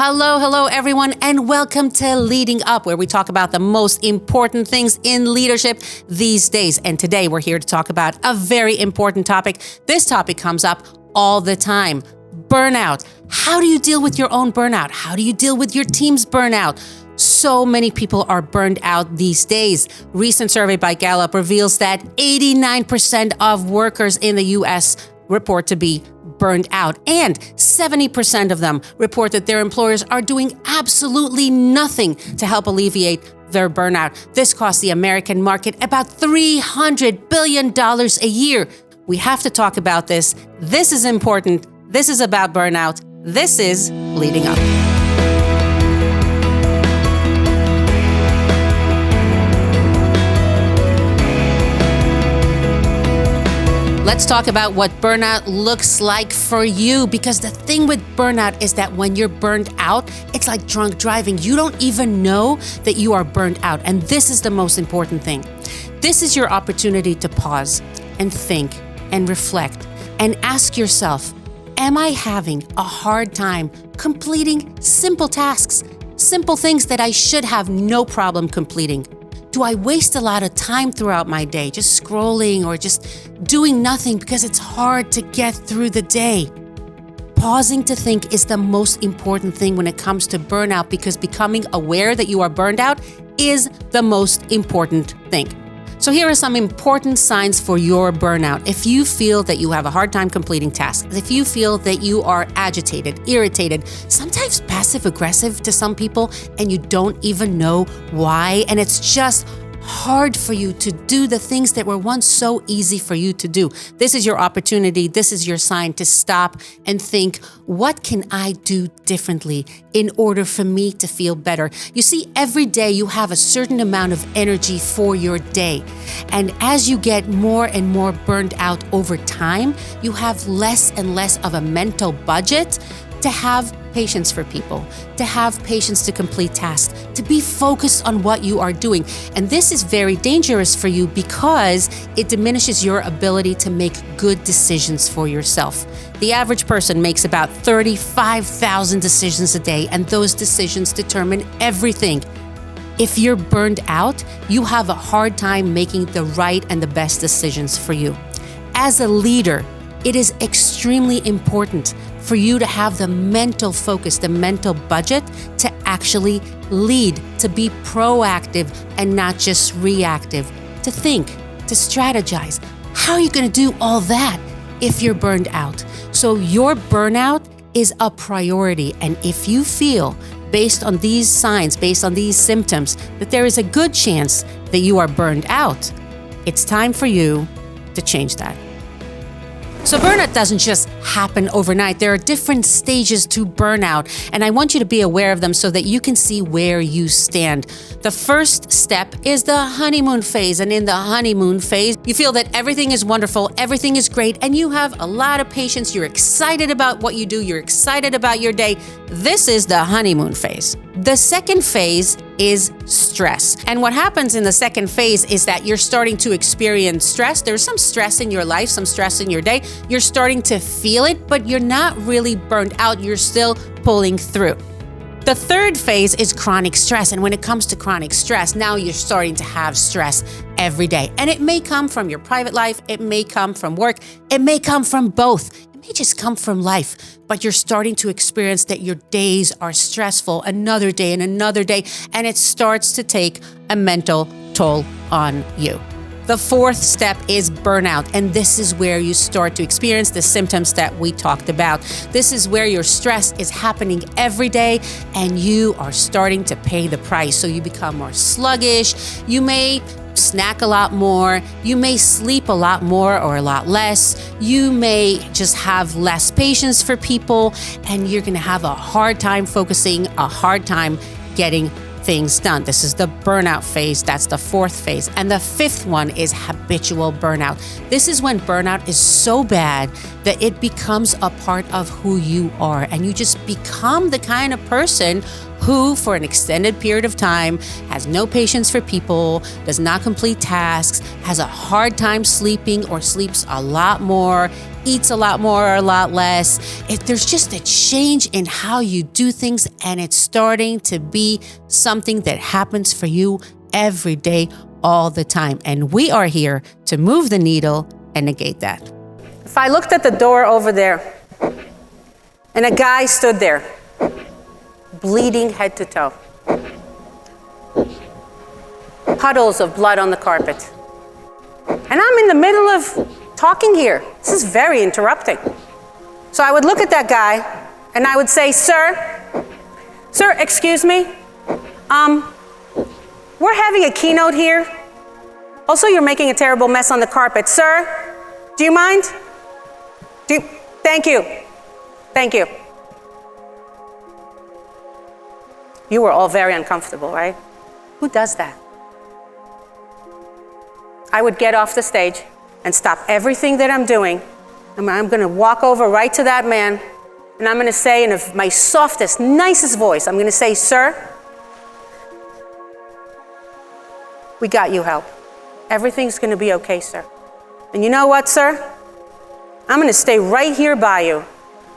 Hello, everyone, and welcome to Leading Up, where we talk about the most important things in leadership these days. And today we're here to talk about a very important topic. This topic comes up all the time: burnout. How do you deal with your own burnout? How do you deal with your team's burnout? So many people are burned out these days. Recent survey by Gallup reveals that 89% of workers in the U.S. report to be burned out, and 70% of them report that their employers are doing absolutely nothing to help alleviate their burnout. This costs the American market about $300 billion a year. We have to talk about this. This is important. This is about burnout. This is Leading Up. Let's talk about what burnout looks like for you, because the thing with burnout is that when you're burned out, it's like drunk driving. You don't even know that you are burned out. And this is the most important thing. This is your opportunity to pause and think and reflect and ask yourself, am I having a hard time completing simple tasks, simple things that I should have no problem completing? Do I waste a lot of time throughout my day just scrolling or just doing nothing because it's hard to get through the day? Pausing to think is the most important thing when it comes to burnout, because becoming aware that you are burned out is the most important thing. So here are some important signs for your burnout. If you feel that you have a hard time completing tasks, if you feel that you are agitated, irritated, sometimes passive-aggressive to some people, and you don't even know why, and it's just hard for you to do the things that were once so easy for you to do. This is your opportunity. This is your sign to stop and think, what can I do differently in order for me to feel better? You see, every day you have a certain amount of energy for your day. And as you get more and more burned out over time, you have less and less of a mental budget to have patience for people, to have patience to complete tasks, to be focused on what you are doing. And this is very dangerous for you because it diminishes your ability to make good decisions for yourself. The average person makes about 35,000 decisions a day, and those decisions determine everything. If you're burned out, you have a hard time making the right and the best decisions for you. As a leader, it is extremely important for you to have the mental focus, the mental budget to actually lead, to be proactive and not just reactive, to think, to strategize. How are you going to do all that if you're burned out? So your burnout is a priority. And if you feel, based on these signs, based on these symptoms, that there is a good chance that you are burned out, it's time for you to change that. So burnout doesn't just happen overnight. There are different stages to burnout, and I want you to be aware of them so that you can see where you stand. The first step is the honeymoon phase, and in the honeymoon phase, you feel that everything is wonderful, everything is great, and you have a lot of patience. You're excited about what you do. You're excited about your day. This is the honeymoon phase. The second phase is stress. And what happens in the second phase is that you're starting to experience stress. There's some stress in your life, some stress in your day. You're starting to feel it, but you're not really burned out. You're still pulling through. The third phase is chronic stress. And when it comes to chronic stress, now you're starting to have stress every day. And it may come from your private life. It may come from work. It may come from both. It may just come from life, but you're starting to experience that your days are stressful, another day and another day, and it starts to take a mental toll on you. The fourth step is burnout, and this is where you start to experience the symptoms that we talked about. This is where your stress is happening every day, and you are starting to pay the price. So you become more sluggish. You may snack a lot more. You may sleep a lot more or a lot less. You may just have less patience for people, and you're going to have a hard time focusing, a hard time getting things done. This is the burnout phase. That's the fourth phase. And the fifth one is habitual burnout. This is when burnout is so bad that it becomes a part of who you are, and you just become the kind of person who, for an extended period of time, has no patience for people, does not complete tasks, has a hard time sleeping or sleeps a lot more, eats a lot more or a lot less. If there's just a change in how you do things, and it's starting to be something that happens for you every day, all the time. And we are here to move the needle and negate that. If I looked at the door over there and a guy stood there, bleeding head to toe, puddles of blood on the carpet, and I'm in the middle of talking here. This is very interrupting. So I would look at that guy and I would say, sir, excuse me, we're having a keynote here. Also, you're making a terrible mess on the carpet. Sir, do you mind? Thank you. Thank you. You were all very uncomfortable, right? Who does that? I would get off the stage and stop everything that I'm doing. I'm going to walk over right to that man, and I'm going to say in my softest, nicest voice, I'm going to say, sir, we got you help. Everything's going to be okay, sir. And you know what, sir? I'm going to stay right here by you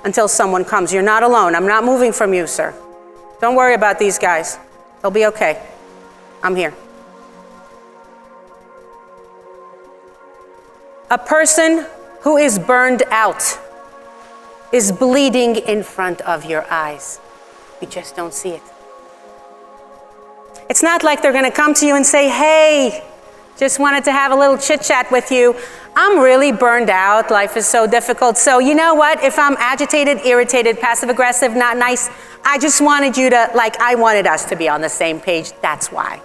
until someone comes. You're not alone. I'm not moving from you, sir. Don't worry about these guys. They'll be okay. I'm here. A person who is burned out is bleeding in front of your eyes. You just don't see it. It's not like they're going to come to you and say, hey, just wanted to have a little chit chat with you. I'm really burned out. Life is so difficult. So you know what? If I'm agitated, irritated, passive aggressive, not nice, I just wanted you to, I wanted us to be on the same page. That's why.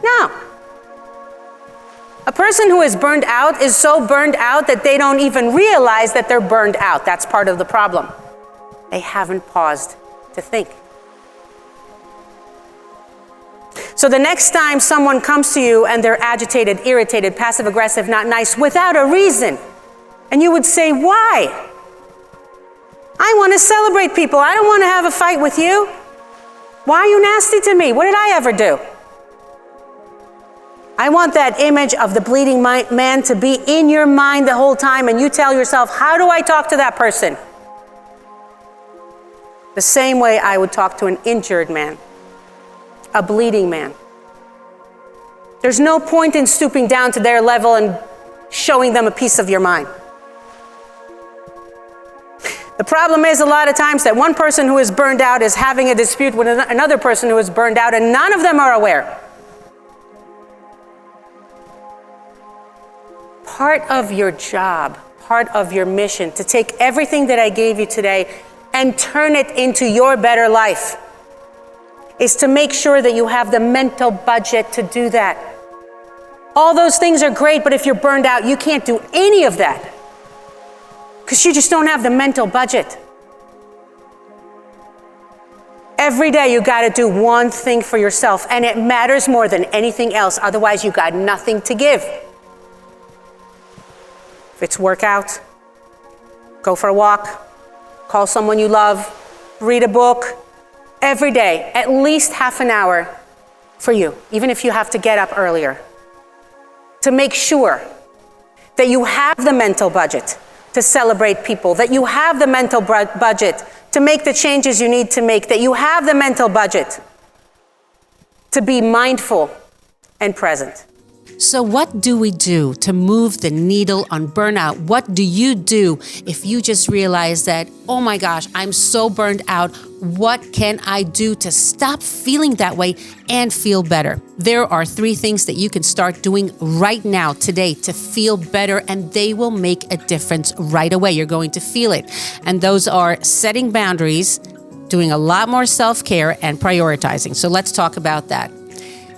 No. A person who is burned out is so burned out that they don't even realize that they're burned out. That's part of the problem. They haven't paused to think. So the next time someone comes to you and they're agitated, irritated, passive aggressive, not nice, without a reason, and you would say, why? I want to celebrate people. I don't want to have a fight with you. Why are you nasty to me? What did I ever do? I want that image of the bleeding man to be in your mind the whole time, and you tell yourself, how do I talk to that person? The same way I would talk to an injured man, a bleeding man. There's no point in stooping down to their level and showing them a piece of your mind. The problem is a lot of times that one person who is burned out is having a dispute with another person who is burned out, and none of them are aware. Part of your job, part of your mission, to take everything that I gave you today and turn it into your better life, is to make sure that you have the mental budget to do that. All those things are great, but if you're burned out, you can't do any of that because you just don't have the mental budget. Every day you got to do one thing for yourself, and it matters more than anything else. Otherwise, you got nothing to give. If it's workout, go for a walk, call someone you love, read a book. Every day, at least half an hour for you, even if you have to get up earlier, to make sure that you have the mental budget to celebrate people, that you have the mental budget to make the changes you need to make, that you have the mental budget to be mindful and present. So what do we do to move the needle on burnout? What do you do if you just realize that, oh my gosh, I'm so burned out? What can I do to stop feeling that way and feel better? There are 3 things that you can start doing right now, today, to feel better, and they will make a difference right away. You're going to feel it. And those are setting boundaries, doing a lot more self-care, and prioritizing. So let's talk about that.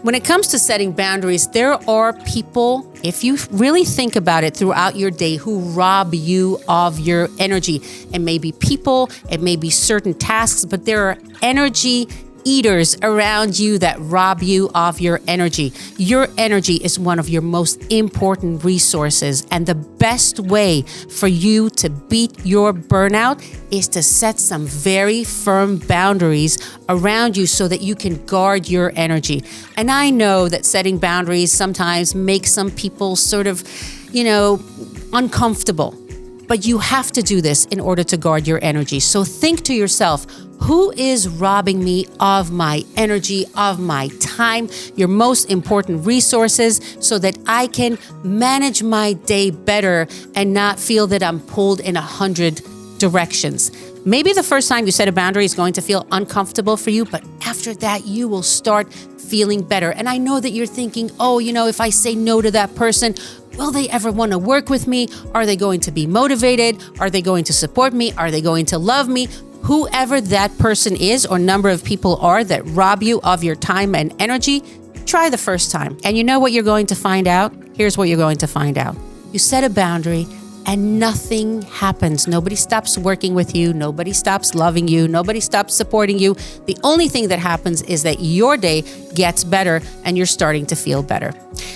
When it comes to setting boundaries, there are people, if you really think about it throughout your day, who rob you of your energy. It may be people, it may be certain tasks, but there are energy eaters around you that rob you of your energy. Your energy is one of your most important resources, and the best way for you to beat your burnout is to set some very firm boundaries around you so that you can guard your energy. And I know that setting boundaries sometimes makes some people sort of, uncomfortable. But you have to do this in order to guard your energy. So think to yourself, who is robbing me of my energy, of my time, your most important resources, so that I can manage my day better and not feel that I'm pulled in 100 directions. Maybe the first time you set a boundary is going to feel uncomfortable for you, but after that, you will start feeling better. And I know that you're thinking, oh, if I say no to that person, will they ever want to work with me? Are they going to be motivated? Are they going to support me? Are they going to love me? Whoever that person is or number of people are that rob you of your time and energy, try the first time. And you know what you're going to find out? Here's what you're going to find out. You set a boundary and nothing happens. Nobody stops working with you. Nobody stops loving you. Nobody stops supporting you. The only thing that happens is that your day gets better and you're starting to feel better.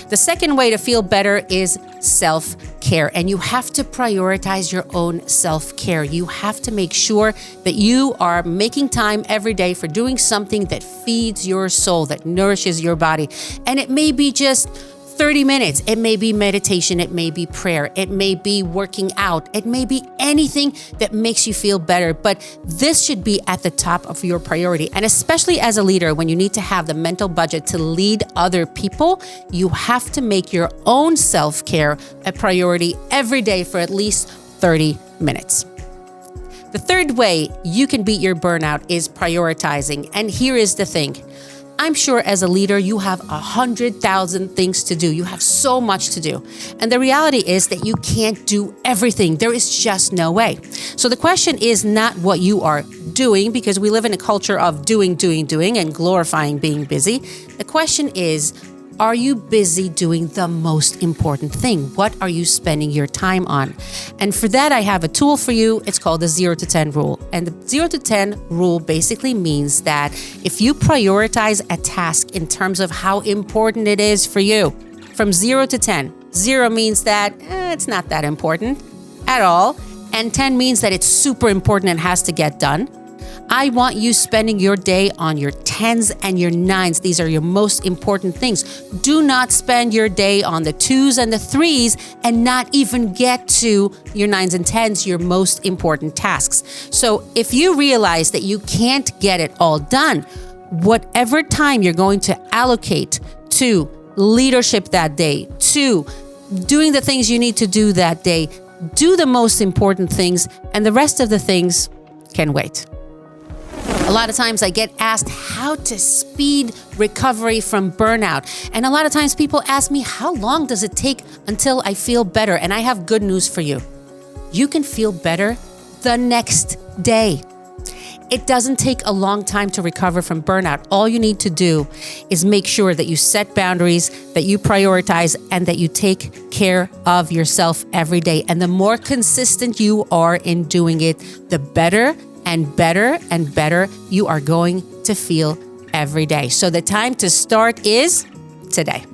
The second way to feel better is self-care. And you have to prioritize your own self-care. You have to make sure that you are making time every day for doing something that feeds your soul, that nourishes your body. And it may be just 30 minutes. It may be meditation. It may be prayer. It may be working out. It may be anything that makes you feel better. But this should be at the top of your priority. And especially as a leader, when you need to have the mental budget to lead other people, you have to make your own self-care a priority every day for at least 30 minutes. The third way you can beat your burnout is prioritizing. And here is the thing. I'm sure as a leader, you have 100,000 things to do. You have so much to do. And the reality is that you can't do everything. There is just no way. So the question is not what you are doing, because we live in a culture of doing, and glorifying being busy. The question is, are you busy doing the most important thing? What are you spending your time on? And for that, I have a tool for you. It's called the 0 to 10 rule. And the 0 to 10 rule basically means that if you prioritize a task in terms of how important it is for you, from 0 to 10, 0 means that it's not that important at all. And 10 means that it's super important and has to get done. I want you spending your day on your 10s and your 9s. These are your most important things. Do not spend your day on the 2s and the 3s and not even get to your 9s and 10s, your most important tasks. So if you realize that you can't get it all done, whatever time you're going to allocate to leadership that day, to doing the things you need to do that day, do the most important things, and the rest of the things can wait. A lot of times I get asked how to speed recovery from burnout. And a lot of times people ask me, how long does it take until I feel better? And I have good news for you. You can feel better the next day. It doesn't take a long time to recover from burnout. All you need to do is make sure that you set boundaries, that you prioritize, and that you take care of yourself every day. And the more consistent you are in doing it, the better and better and better you are going to feel every day. So the time to start is today.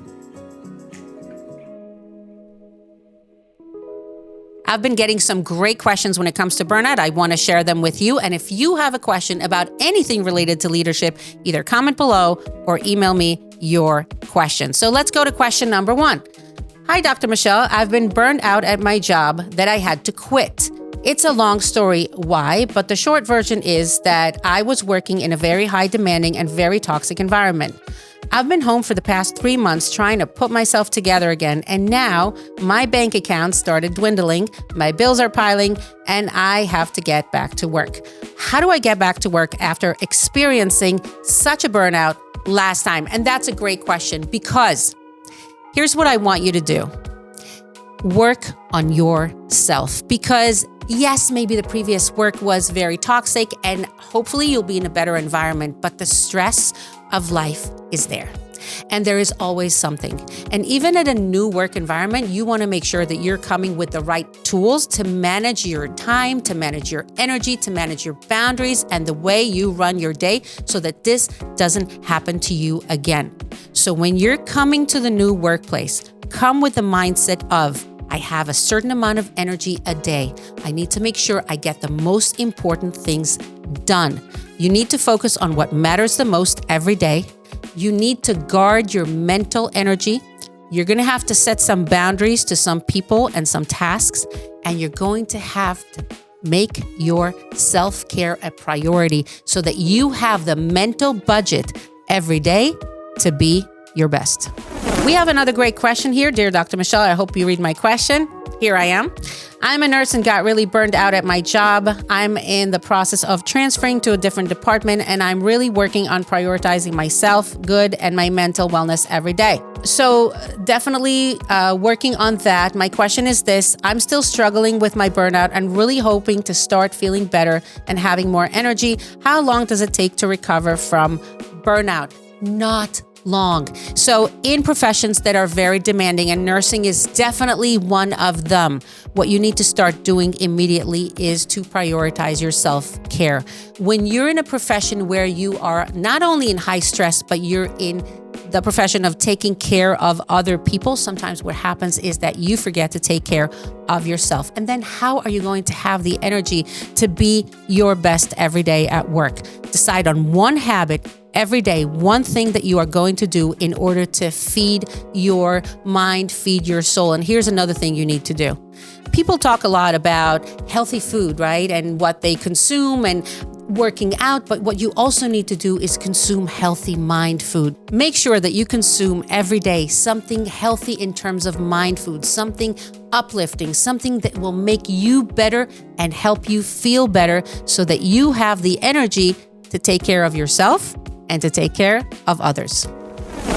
I've been getting some great questions when it comes to burnout. I want to share them with you. And if you have a question about anything related to leadership, either comment below or email me your question. So let's go to question number 1. Hi, Dr. Michelle. I've been burned out at my job that I had to quit. It's a long story why, but the short version is that I was working in a very high demanding and very toxic environment. I've been home for the past 3 months trying to put myself together again, and now my bank account started dwindling, my bills are piling, and I have to get back to work. How do I get back to work after experiencing such a burnout last time? And that's a great question, because here's what I want you to do. Work on yourself, because yes, maybe the previous work was very toxic and hopefully you'll be in a better environment, but the stress of life is there. And there is always something. And even at a new work environment, you want to make sure that you're coming with the right tools to manage your time, to manage your energy, to manage your boundaries and the way you run your day so that this doesn't happen to you again. So when you're coming to the new workplace, come with the mindset of, I have a certain amount of energy a day. I need to make sure I get the most important things done. You need to focus on what matters the most every day. You need to guard your mental energy. You're going to have to set some boundaries to some people and some tasks, and you're going to have to make your self-care a priority so that you have the mental budget every day to be your best. We have another great question here. Dear Dr. Michelle, I hope you read my question. Here I am. I'm a nurse and got really burned out at my job. I'm in the process of transferring to a different department, and I'm really working on prioritizing myself, good, and my mental wellness every day. So definitely working on that. My question is this: I'm still struggling with my burnout and really hoping to start feeling better and having more energy. How long does it take to recover from burnout? Not long. So in professions that are very demanding, and nursing is definitely one of them, what you need to start doing immediately is to prioritize your self-care. When you're in a profession where you are not only in high stress, but you're in the profession of taking care of other people, sometimes what happens is that you forget to take care of yourself. And then how are you going to have the energy to be your best every day at work? Decide on one habit every day, one thing that you are going to do in order to feed your mind, feed your soul. And here's another thing you need to do. People talk a lot about healthy food, right? And what they consume and working out, but what you also need to do is consume healthy mind food. Make sure that you consume every day something healthy in terms of mind food, something uplifting, something that will make you better and help you feel better so that you have the energy to take care of yourself and to take care of others.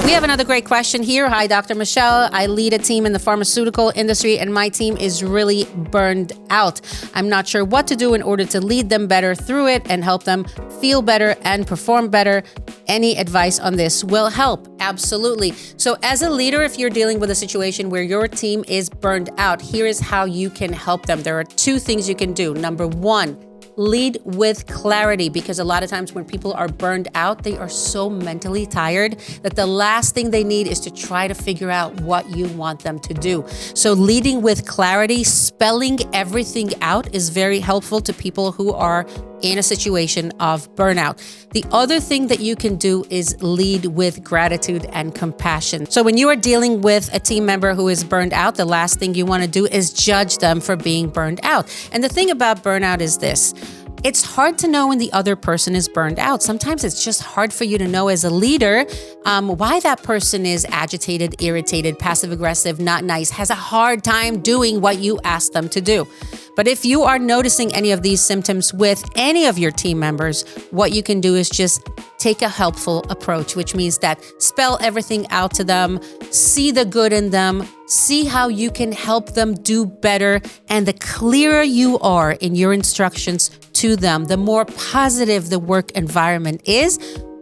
We have another great question here. Hi, Dr. Michelle. I lead a team in the pharmaceutical industry and my team is really burned out. I'm not sure what to do in order to lead them better through it and help them feel better and perform better. Any advice on this will help. Absolutely. So as a leader, if you're dealing with a situation where your team is burned out, here is how you can help them. There are two things you can do. Number one, lead with clarity, because a lot of times when people are burned out, they are so mentally tired that the last thing they need is to try to figure out what you want them to do. So leading with clarity, spelling everything out is very helpful to people who are in a situation of burnout. The other thing that you can do is lead with gratitude and compassion. So when you are dealing with a team member who is burned out, the last thing you want to do is judge them for being burned out. And the thing about burnout is this: it's hard to know when the other person is burned out. Sometimes it's just hard for you to know as a leader why that person is agitated, irritated, passive-aggressive, not nice, has a hard time doing what you ask them to do. But if you are noticing any of these symptoms with any of your team members, what you can do is just take a helpful approach, which means that spell everything out to them, see the good in them, see how you can help them do better. And the clearer you are in your instructions to them, the more positive the work environment is,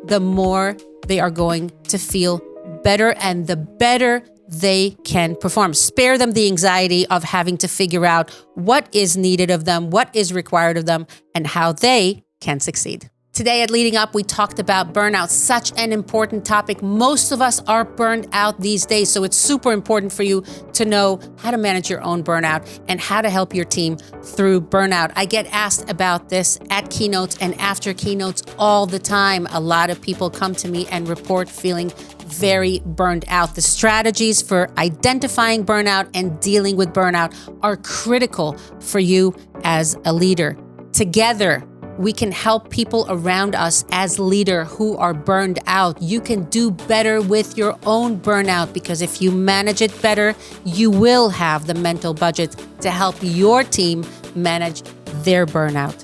the more they are going to feel better and the better they can perform. Spare them the anxiety of having to figure out what is needed of them, what is required of them, and how they can succeed. Today at Leading Up, we talked about burnout, such an important topic. Most of us are burned out these days, so it's super important for you to know how to manage your own burnout and how to help your team through burnout. I get asked about this at keynotes and after keynotes all the time. A lot of people come to me and report feeling very burned out. The strategies for identifying burnout and dealing with burnout are critical for you as a leader. Together, we can help people around us as leader who are burned out. You can do better with your own burnout, because if you manage it better, you will have the mental budget to help your team manage their burnout.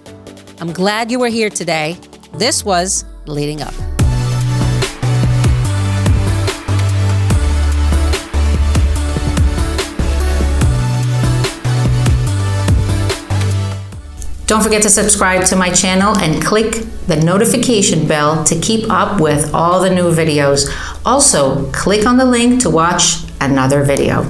I'm glad you were here today. This was Leading Up. Don't forget to subscribe to my channel and click the notification bell to keep up with all the new videos. Also, click on the link to watch another video.